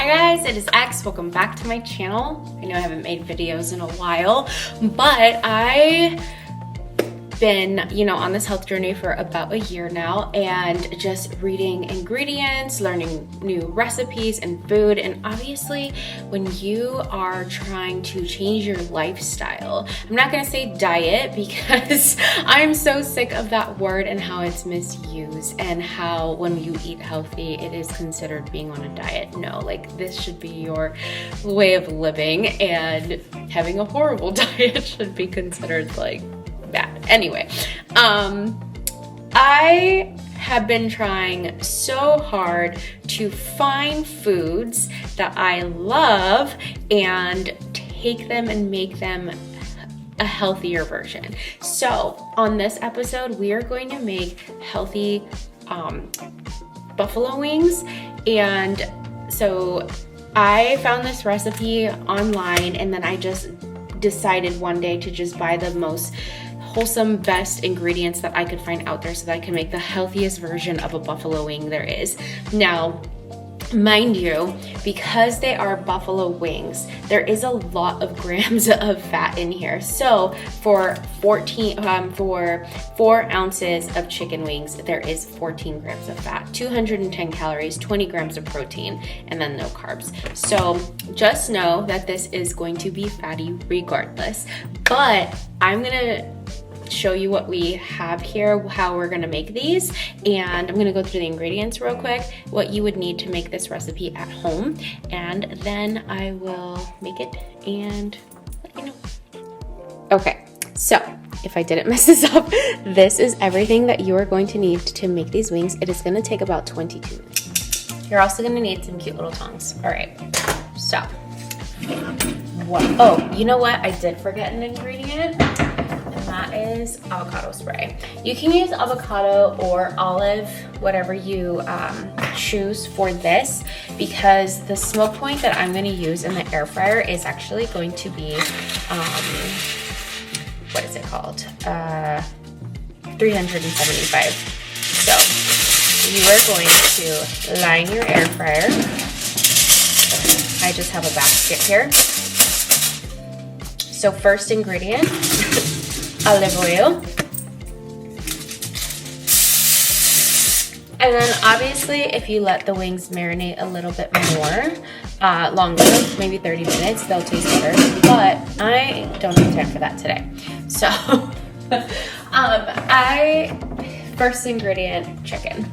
Hi guys, it is X. Welcome back to my channel. I know I haven't made videos in a while, but I've been, on this health journey for about a year now, and just reading ingredients, learning new recipes and food. And obviously, when you are trying to change your lifestyle, I'm not gonna say diet because I'm so sick of that word and how it's misused, and how when you eat healthy, it is considered being on a diet. No, like this should be your way of living, and having a horrible diet should be considered like bad. Anyway, I have been trying so hard to find foods that I love and take them and make them a healthier version. So on this episode, we are going to make healthy buffalo wings. And so I found this recipe online, and then I just decided one day to just buy the most wholesome, best ingredients that I could find out there so that I can make the healthiest version of a buffalo wing there is. Now, mind you, because they are buffalo wings, there is a lot of grams of fat in here. So for 4 ounces of chicken wings, there is 14 grams of fat, 210 calories, 20 grams of protein, and then no carbs. So just know that this is going to be fatty regardless, but I'm gonna show you what we have here, how we're gonna make these, and I'm gonna go through the ingredients real quick, what you would need to make this recipe at home, and then I will make it and let you know. Okay, so if I didn't mess this up, this is everything that you are going to need to make these wings. It is gonna take about 22 minutes. You're also gonna need some cute little tongs. All right, so oh, you know what? I did forget an ingredient. That is avocado spray. You can use avocado or olive, whatever you choose for this, because the smoke point that I'm going to use in the air fryer is actually going to be, what is it called? 375. So you are going to line your air fryer. I just have a basket here. So first ingredient, olive oil. And then obviously if you let the wings marinate a little bit more, longer, maybe 30 minutes, they'll taste better, but I don't have time for that today. So, first ingredient, chicken.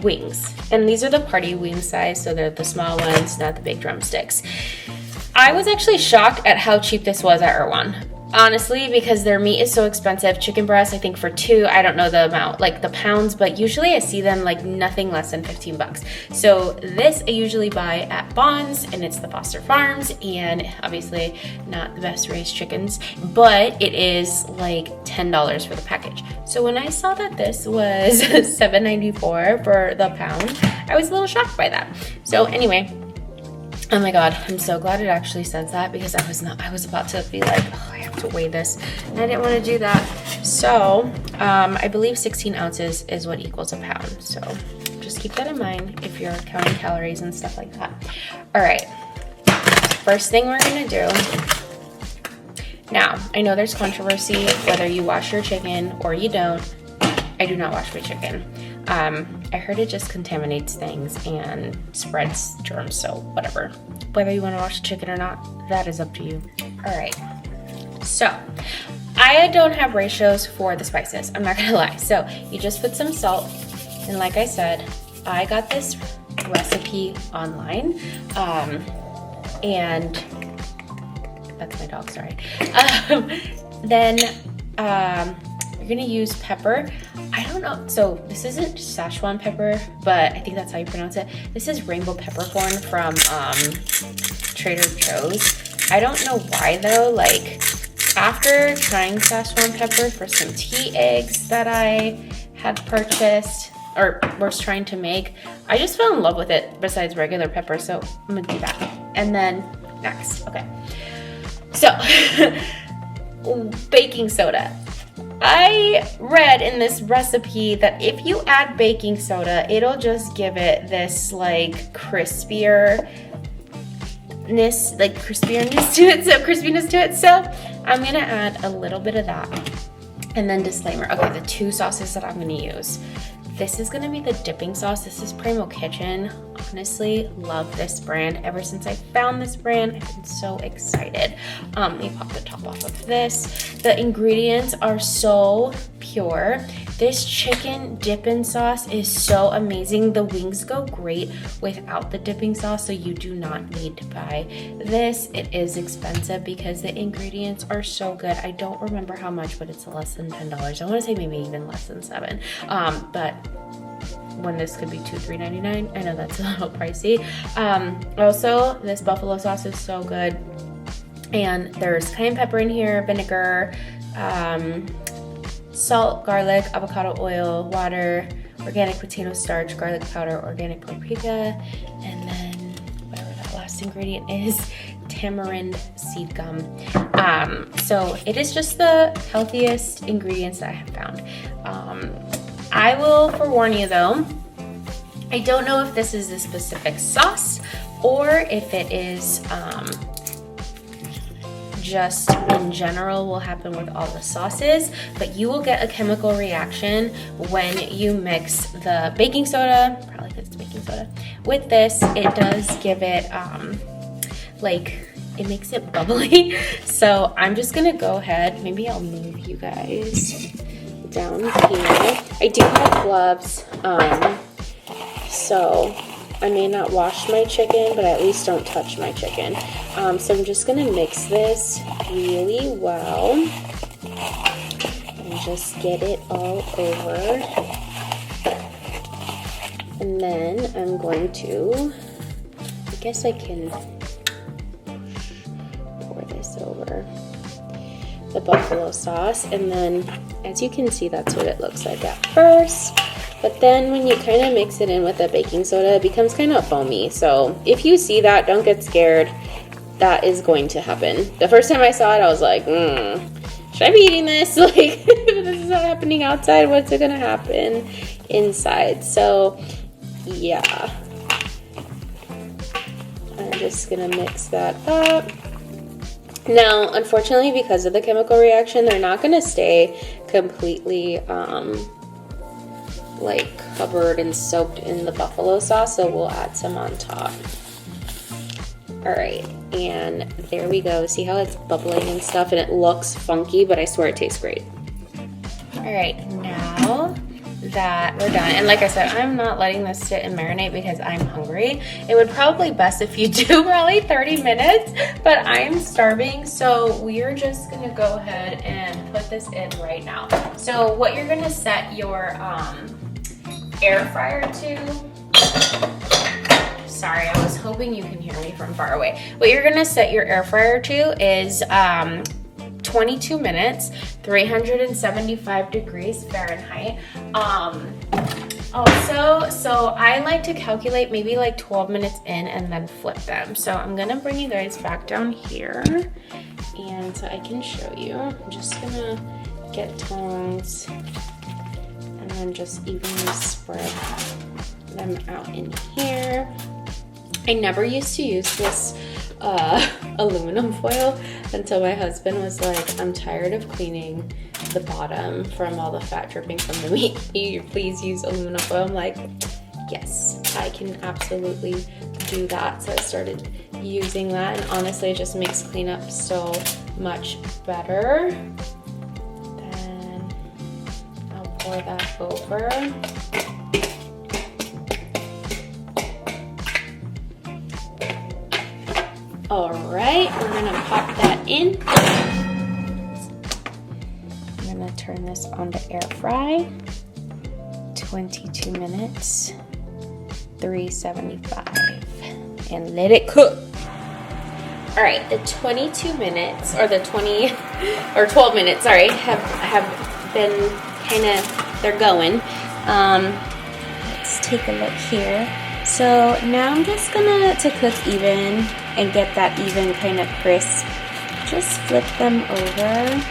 Wings. And these are the party wing size, so they're the small ones, not the big drumsticks. I was actually shocked at how cheap this was at Erewhon. Honestly, because their meat is so expensive. Chicken breast, I think for 2, I don't know the amount, like the pounds, but usually I see them like nothing less than 15 bucks. So this I usually buy at Bonds, and it's the Foster Farms, and obviously not the best raised chickens, but it is like $10 for the package. So when I saw that this was $7.94 for the pound, I was a little shocked by that. So anyway, oh my God, I'm so glad it actually says that, because I was about to be like, oh, I have to weigh this, and I didn't want to do that. So I believe 16 ounces is what equals a pound. So just keep that in mind if you're counting calories and stuff like that. All right, first thing we're gonna do. Now, I know there's controversy whether you wash your chicken or you don't. I do not wash my chicken. I heard it just contaminates things and spreads germs, so whatever. Whether you want to wash the chicken or not, that is up to you. All right, so I don't have ratios for the spices, I'm not gonna lie. So you just put some salt, and like I said, I got this recipe online, and that's my dog, sorry. Then you're gonna use pepper. I don't know, so this isn't Szechuan pepper, but I think that's how you pronounce it. This is rainbow peppercorn from Trader Joe's. I don't know why though, like after trying Szechuan pepper for some tea eggs that I had purchased or was trying to make, I just fell in love with it besides regular pepper, so I'm gonna do that. And then next, okay. So baking soda. I read in this recipe that if you add baking soda, it'll just give it this like crispiness to it. So I'm gonna add a little bit of that. And then disclaimer, okay, the two sauces that I'm gonna use. This is gonna be the dipping sauce. This is Primo Kitchen. Honestly, love this brand. Ever since I found this brand, I've been so excited. Let me pop the top off of this. The ingredients are so pure. This chicken dipping sauce is so amazing. The wings go great without the dipping sauce, so you do not need to buy this. It is expensive because the ingredients are so good. I don't remember how much, but it's less than $10. I want to say maybe even less than $7. But when this could be $3.99, I know that's a little pricey. Also, this buffalo sauce is so good. And there's cayenne pepper in here, vinegar, salt, garlic, avocado oil, water, organic potato starch, garlic powder, organic paprika, and then whatever that last ingredient is, tamarind seed gum. So it is just the healthiest ingredients that I have found. I will forewarn you though, I don't know if this is a specific sauce or if it is just in general will happen with all the sauces, but you will get a chemical reaction when you mix the baking soda, probably because it's baking soda, with this. It does give it it makes it bubbly. So I'm just gonna go ahead, maybe I'll move you guys down here. I do have gloves, so I may not wash my chicken, but at least don't touch my chicken. So I'm just gonna mix this really well and just get it all over. And then I'm going to, I guess I can pour this over the buffalo sauce. And then as you can see, that's what it looks like at first. But then when you kind of mix it in with the baking soda, it becomes kind of foamy. So if you see that, don't get scared. That is going to happen. The first time I saw it, I was like, should I be eating this? Like, if this is not happening outside, what's it gonna happen inside? So yeah, I'm just gonna mix that up. Now, unfortunately, because of the chemical reaction, they're not gonna stay completely like covered and soaked in the buffalo sauce, so we'll add some on top. All right, and there we go. See how it's bubbling and stuff, and it looks funky, but I swear it tastes great. All right, now that we're done, and like I said, I'm not letting this sit and marinate because I'm hungry. It would probably best if you do probably 30 minutes, but I'm starving, so we're just gonna go ahead and put this in right now. So what you're gonna set your air fryer to, sorry, I was hoping you can hear me from far away. What you're gonna set your air fryer to is 22 minutes, 375 degrees Fahrenheit. Also, so I like to calculate maybe like 12 minutes in and then flip them. So I'm gonna bring you guys back down here and so I can show you. I'm just gonna get tongs and then just evenly spread them out in here. I never used to use this aluminum foil until my husband was like, I'm tired of cleaning the bottom from all the fat dripping from the meat. Please use aluminum foil. I'm like, yes, I can absolutely do that. So I started using that, and honestly, it just makes cleanup so much better. Then I'll pour that over. All right, we're gonna pop that in. I'm gonna turn this on to air fry. 22 minutes, 375, and let it cook. All right, the 22 minutes, or the 12 minutes, sorry, have been kind of, they're going. Let's take a look here. So now I'm just gonna, to cook even and get that even kind of crisp, just flip them over.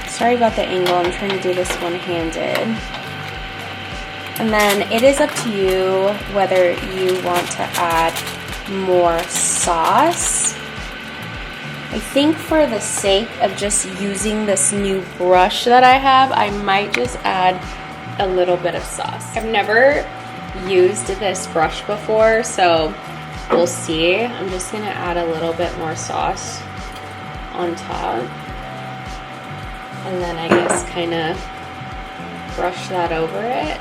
It's Sorry about the angle, I'm trying to do this one-handed. And then it is up to you whether you want to add more sauce. I think for the sake of just using this new brush that I have, I might just add a little bit of sauce. I've never used this brush before, so we'll see. I'm just gonna add a little bit more sauce on top. And then I guess kind of brush that over it.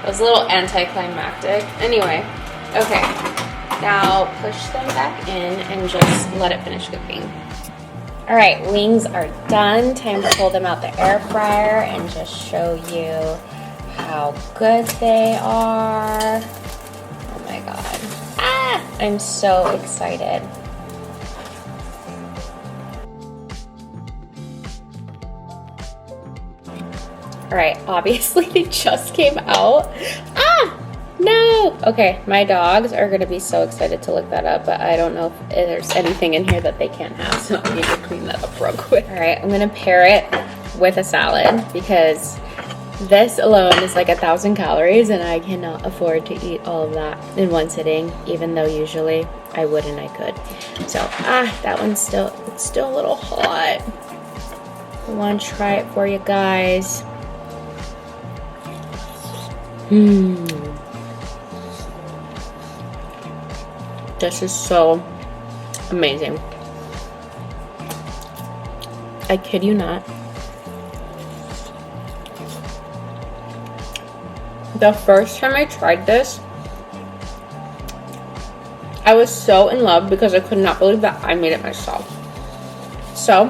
It was a little anticlimactic. Anyway, okay. Now push them back in and just let it finish cooking. All right, wings are done. Time to pull them out the air fryer and just show you how good they are. Oh my God. Ah, I'm so excited. All right, obviously they just came out. Ah, no. Okay, my dogs are gonna be so excited to look that up, but I don't know if there's anything in here that they can't have, so I need to clean that up real quick. All right, I'm gonna pair it with a salad because this alone is like 1,000 calories and I cannot afford to eat all of that in one sitting, even though usually I would and I could. So, that one's it's still a little hot. I wanna try it for you guys. This is so amazing. I kid you not. The first time I tried this, I was so in love because I could not believe that I made it myself. So,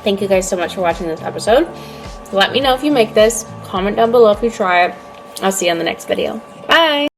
thank you guys so much for watching this episode. Let me know if you make this. Comment down below if you try it. I'll see you on the next video. Bye!